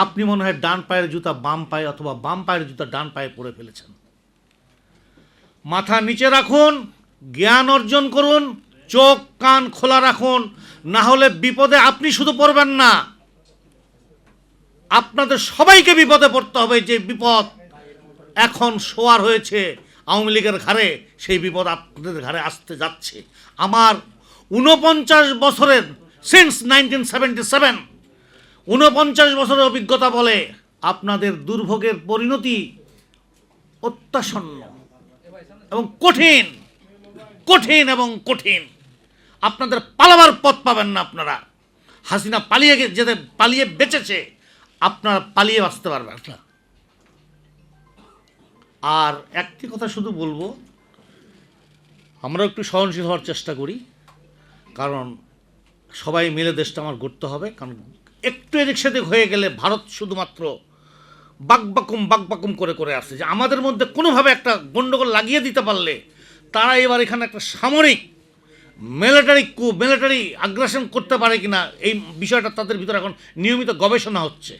আপনি মনে হয় ডান পায়ের জুতা বাম পায়ে অথবা বাম পায়ের জুতা ডান পায়ে পরে ফেলেছেন। মাথা নিচে রাখুন, জ্ঞান অর্জন করুন, চোখ কান খোলা রাখুন, না হলে বিপদে আপনি শুধু পড়বেন না, আপনাদের সবাইকে বিপদে পড়তে হবে। যে বিপদ এখন শোয়ার হয়েছে আওয়ামী লীগের ঘাড়ে, সেই বিপদ আপনাদের ঘাড়ে আসতে যাচ্ছে। আমার 49 বছরের সিন্স 1977 49 বছরের অভিজ্ঞতা বলে আপনাদের দুর্ভোগের পরিণতি অত্যাসন্ন এবং কঠিন, কঠিন এবং কঠিন। আপনাদের পালাবার পথ পাবেন না। আপনারা হাসিনা পালিয়ে বেঁচেছে, আপনারা পালিয়ে বাঁচতে পারবেন না। আর একটি কথা শুধু বলবো, আমরা একটু সহনশীল হওয়ার চেষ্টা করি, কারণ সবাই মিলে দেশটা আমার গড়তে হবে। কারণ একটু এদিক সেদিক হয়ে গেলে ভারত শুধুমাত্র বাকবাকুম করে আসছে, যে আমাদের মধ্যে কোনোভাবে একটা গণ্ডগোল লাগিয়ে দিতে পারলে তারা এবার এখানে একটা সামরিক মিলিটারি আগ্রাসন করতে পারে কিনা, এই বিষয়টা তাদের ভিতরে এখন নিয়মিত গবেষণা হচ্ছে।